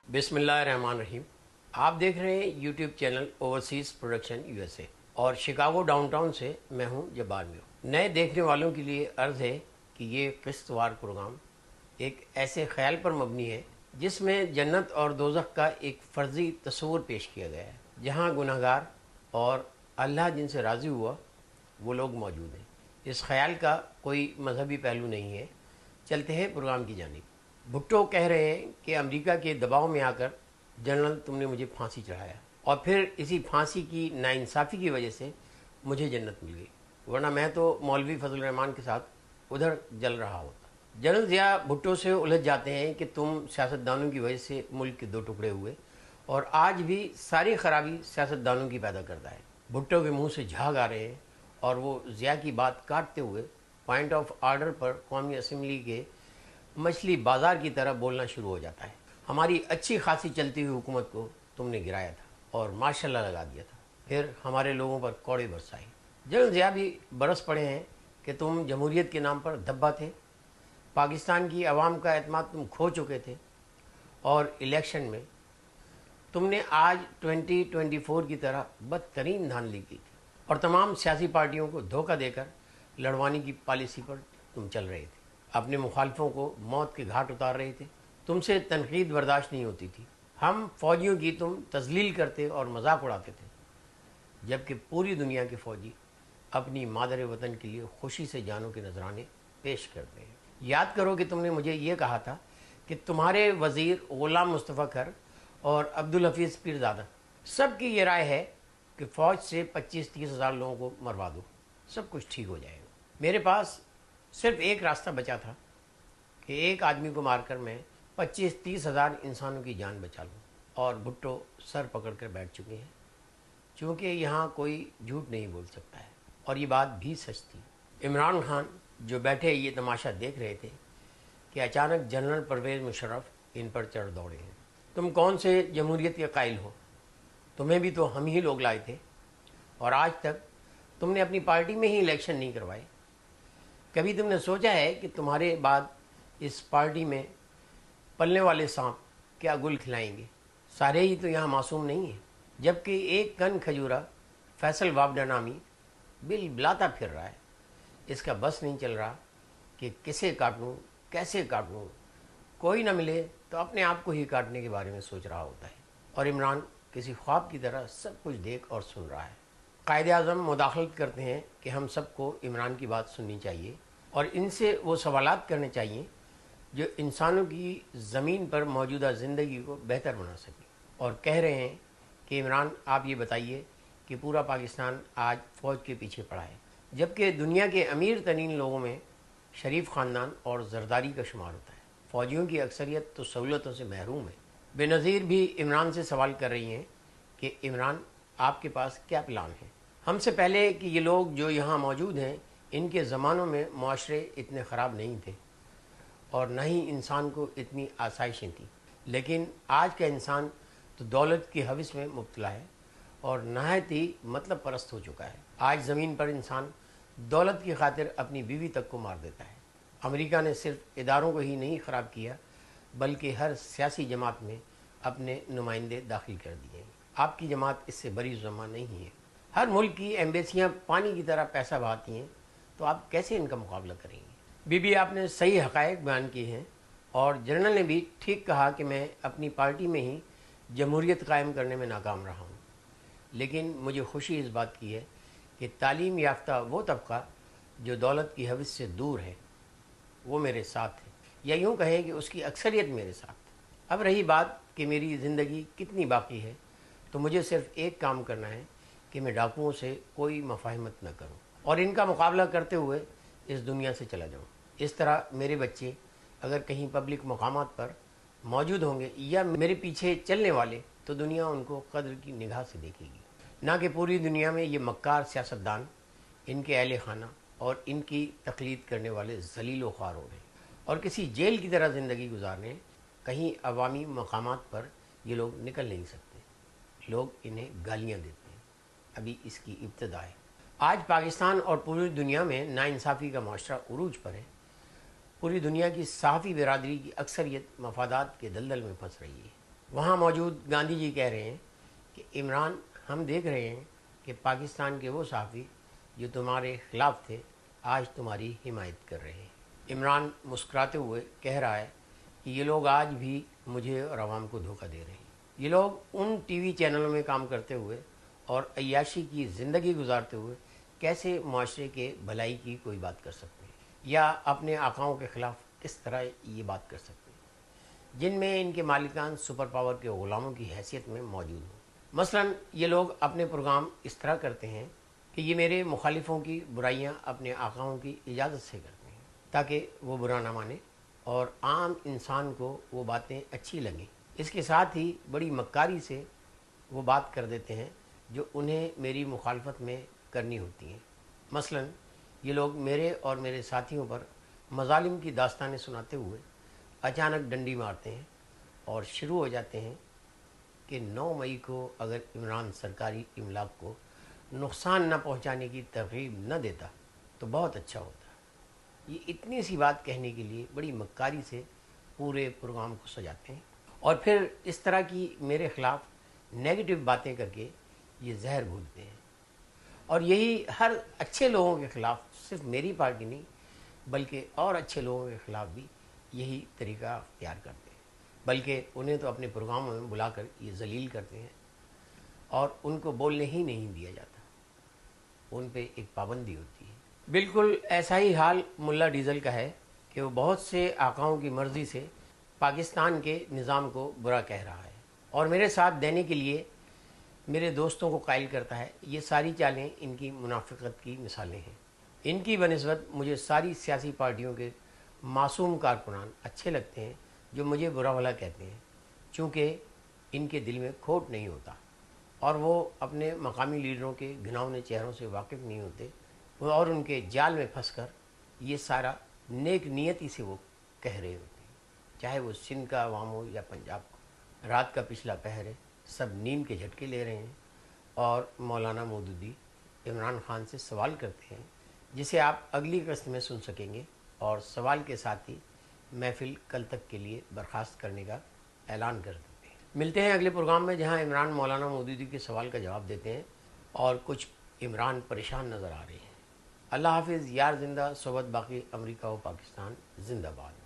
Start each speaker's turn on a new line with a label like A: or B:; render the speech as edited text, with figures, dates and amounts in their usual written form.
A: बिस्मिल्लाहिर्रहमानिर्रहीम। आप देख रहे हैं YouTube channel overseas production USA और शिकागो डाउनटाउन से मैं हूं जब्बार मीर। नए देखने वालों के लिए अर्ज़ है कि ये किस्तवार प्रोग्राम एक ऐसे ख्याल पर मबनी है जिसमें जन्नत और दोज़ख का एक फ़र्ज़ी तस्वुर पेश किया गया है, जहां गुनहगार और अल्लाह जिनसे राज़ी हुआ वो लोग मौजूद हैं। इस ख्याल का कोई मजहबी पहलू नहीं है। चलते हैं प्रोग्राम की जानिब। भुट्टो कह रहे हैं कि अमेरिका के दबाव में आकर जनरल तुमने मुझे फांसी चढ़ाया और फिर इसी फांसी की नाइंसाफ़ी की वजह से मुझे जन्नत मिल गई, वरना मैं तो मौलवी फजल रहमान के साथ उधर जल रहा होता। जनरल ज़िया भुट्टो से उलझ जाते हैं कि तुम सियासतदानों की वजह से मुल्क के दो टुकड़े हुए और आज भी सारी खराबी सियासतदानों की पैदा करता है। भुट्टो के मुंह से झाग आ रहे हैं और वो ज़िया की बात काटते हुए पॉइंट ऑफ आर्डर पर कौमी असम्बली के मछली बाजार की तरह बोलना शुरू हो जाता है। हमारी अच्छी खासी चलती हुई हुकूमत को तुमने गिराया था और माशाल्लाह लगा दिया था, फिर हमारे लोगों पर कौड़े बरसाए। जनरल ज़िया भी बरस पड़े हैं कि तुम जमहूरियत के नाम पर धब्बा थे, पाकिस्तान की आवाम का एतमाद तुम खो चुके थे और इलेक्शन में तुमने आज 2024 की तरह बदतरीन धांधली की थी और तमाम सियासी पार्टियों को धोखा देकर लड़वाने की पॉलिसी पर तुम चल रहे थे। अपने मुखालफों को मौत के घाट उतार रहे थे। तुमसे तनकीद बर्दाश्त नहीं होती थी। हम फौजियों की तुम तजलील करते और मजाक उड़ाते थे, जबकि पूरी दुनिया के फौजी अपनी मादर वतन के लिए खुशी से जानों के नजराने पेश करते हैं। याद करो कि तुमने मुझे ये कहा था कि तुम्हारे वज़ीर ग़ुलाम मुस्तफ़ा खर और अब्दुल हफीज़ पीरज़ादा सबकी ये राय है कि फ़ौज से 25-30 हज़ार लोगों को मरवा दो, सब कुछ ठीक हो जाएगा। मेरे पास सिर्फ एक रास्ता बचा था कि एक आदमी को मारकर मैं 25-30 हज़ार इंसानों की जान बचा लूँ, और भुट्टो सर पकड़ कर बैठ चुके हैं, क्योंकि यहाँ कोई झूठ नहीं बोल सकता है। और ये बात भी सच थी। इमरान खान जो बैठे ये तमाशा देख रहे थे कि अचानक जनरल परवेज़ मुशर्रफ इन पर चढ़ दौड़े हैं। तुम कौन से जमहूरियत के कायल हो? तुम्हें भी तो हम ही लोग लाए थे और आज तक तुमने अपनी पार्टी में ही इलेक्शन नहीं करवाए। कभी तुमने सोचा है कि तुम्हारे बाद इस पार्टी में पलने वाले सांप क्या गुल खिलाएंगे? सारे ही तो यहाँ मासूम नहीं हैं, जबकि एक कन खजूरा फैसल वाबडा नामी बिल बिलाता फिर रहा है। इसका बस नहीं चल रहा कि किसे काटूं, कैसे काटूं। कोई ना मिले तो अपने आप को ही काटने के बारे में सोच रहा होता है, और इमरान किसी ख्वाब की तरह सब कुछ देख और सुन रहा है। कायदे आज़म मुदाखलत करते हैं कि हम सबको इमरान की बात सुननी चाहिए और इनसे वो सवालात करने चाहिए जो इंसानों की ज़मीन पर मौजूदा ज़िंदगी को बेहतर बना सके। और कह रहे हैं कि इमरान आप ये बताइए कि पूरा पाकिस्तान आज फ़ौज के पीछे पड़ा है, जबकि दुनिया के अमीर तरीन लोगों में शरीफ ख़ानदान और जरदारी का शुमार होता है। फ़ौजियों की अक्सरियत तो सहूलतों से महरूम है। बेनज़ीर भी इमरान से सवाल कर रही हैं कि इमरान आपके पास क्या प्लान है? हमसे पहले कि ये लोग जो यहाँ मौजूद हैं, इनके ज़मानों में माशरे इतने ख़राब नहीं थे और न ही इंसान को इतनी आसाइशें थी, लेकिन आज का इंसान तो दौलत की हविस में मुब्तला है और नहायत ही मतलब परस्त हो चुका है। आज ज़मीन पर इंसान दौलत की खातिर अपनी बीवी तक को मार देता है। अमेरिका ने सिर्फ इदारों को ही नहीं ख़राब किया, बल्कि हर सियासी जमात में अपने नुमाइंदे दाखिल कर दिए। आपकी जमात इससे बड़ी जुम्मा नहीं है। हर मुल्क की एम्बेसियाँ पानी की तरह पैसा बहाती हैं, तो आप कैसे इनका मुकाबला करेंगे? बीबी आपने सही हक़ाइक़ बयान किए हैं और जनरल ने भी ठीक कहा कि मैं अपनी पार्टी में ही जमहूरियत कायम करने में नाकाम रहा हूँ, लेकिन मुझे खुशी इस बात की है कि तालीम याफ्ता वो तबका जो दौलत की हविस से दूर है वो मेरे साथ है, या यूँ कहें कि उसकी अक्सरियत मेरे साथ। अब रही बात कि मेरी ज़िंदगी कितनी बाकी है, तो मुझे सिर्फ एक काम करना है कि मैं डाकुओं से कोई मफाहमत न करूं और इनका मुकाबला करते हुए इस दुनिया से चला जाऊं। इस तरह मेरे बच्चे अगर कहीं पब्लिक मकामात पर मौजूद होंगे या मेरे पीछे चलने वाले, तो दुनिया उनको कद्र की निगाह से देखेगी, ना कि पूरी दुनिया में ये मक्कार सियासतदान, इनके अहले खाना और इनकी तकलीद करने वाले ज़लील व ख्वार हो गए और किसी जेल की तरह ज़िंदगी गुजारने कहीं अवामी मकामात पर ये लोग निकल नहीं सकते। लोग इन्हें गालियाँ देते हैं। अभी इसकी इब्तदा है। आज पाकिस्तान और पूरी दुनिया में नाइंसाफ़ी का माशरा उरूज पर है। पूरी दुनिया की सहाफ़ी बिरादरी की अक्सरियत मफादात के दलदल में फंस रही है। وہاں موجود گاندھی جی کہہ رہے ہیں کہ عمران، ہم دیکھ رہے ہیں کہ پاکستان کے وہ صحافی جو تمہارے خلاف تھے آج تمہاری حمایت کر رہے ہیں۔ عمران مسکراتے ہوئے کہہ رہا ہے کہ یہ لوگ آج بھی مجھے اور عوام کو دھوکہ دے رہے ہیں۔ یہ لوگ ان ٹی وی چینلوں میں کام کرتے ہوئے اور عیاشی کی زندگی گزارتے ہوئے کیسے معاشرے کے بھلائی کی کوئی بات کر سکتے ہیں، یا اپنے آقاؤں کے خلاف کس طرح یہ بات کر سکتے ہیں جن میں ان کے مالکان سپر پاور کے غلاموں کی حیثیت میں موجود ہوں۔ مثلا یہ لوگ اپنے پروگرام اس طرح کرتے ہیں کہ یہ میرے مخالفوں کی برائیاں اپنے آقاؤں کی اجازت سے کرتے ہیں تاکہ وہ برا نہ مانے اور عام انسان کو وہ باتیں اچھی لگیں۔ اس کے ساتھ ہی بڑی مکاری سے وہ بات کر دیتے ہیں جو انہیں میری مخالفت میں کرنی ہوتی ہیں۔ مثلا یہ لوگ میرے اور میرے ساتھیوں پر مظالم کی داستانیں سناتے ہوئے اچانک ڈنڈی مارتے ہیں اور شروع ہو جاتے ہیں کہ 9 مئی کو اگر عمران سرکاری املاک کو نقصان نہ پہنچانے کی ترغیب نہ دیتا تو بہت اچھا ہوتا۔ یہ اتنی سی بات کہنے کے لیے بڑی مکاری سے پورے پروگرام کو سجاتے ہیں اور پھر اس طرح کی میرے خلاف نیگیٹو باتیں کر کے یہ زہر گھولتے ہیں، اور یہی ہر اچھے لوگوں کے خلاف، صرف میری پارٹی نہیں بلکہ اور اچھے لوگوں کے خلاف بھی یہی طریقہ اختیار کرتے ہیں، بلکہ انہیں تو اپنے پروگراموں میں بلا کر یہ ذلیل کرتے ہیں اور ان کو بولنے ہی نہیں دیا جاتا، ان پہ ایک پابندی ہوتی ہے۔ بالکل ایسا ہی حال ملا ڈیزل کا ہے کہ وہ بہت سے آقاؤں کی مرضی سے پاکستان کے نظام کو برا کہہ رہا ہے اور میرے ساتھ دینے کے لیے میرے دوستوں کو قائل کرتا ہے۔ یہ ساری چالیں ان کی منافقت کی مثالیں ہیں۔ ان کی بنسبت مجھے ساری سیاسی پارٹیوں کے معصوم کارکنان اچھے لگتے ہیں جو مجھے برا بھلا کہتے ہیں، چونکہ ان کے دل میں کھوٹ نہیں ہوتا اور وہ اپنے مقامی لیڈروں کے گھناؤنے چہروں سے واقف نہیں ہوتے، اور ان کے جال میں پھنس کر یہ سارا نیک نیتی سے وہ کہہ رہے ہوتے ہیں، چاہے وہ سندھ کا عوام ہو یا پنجاب کو۔ رات کا پچھلا پہر ہے، سب نیند کے جھٹکے لے رہے ہیں اور مولانا مودودی عمران خان سے سوال کرتے ہیں جسے آپ اگلی قسط میں سن سکیں گے، اور سوال کے ساتھ ہی محفل کل تک کے لیے برخاست کرنے کا اعلان کر دیتے ہیں۔ ملتے ہیں اگلے پروگرام میں جہاں عمران مولانا مودودی کے سوال کا جواب دیتے ہیں اور کچھ عمران پریشان نظر آ رہے ہیں۔ اللہ حافظ، یار زندہ، صحبت باقی، امریکہ و پاکستان زندہ باد۔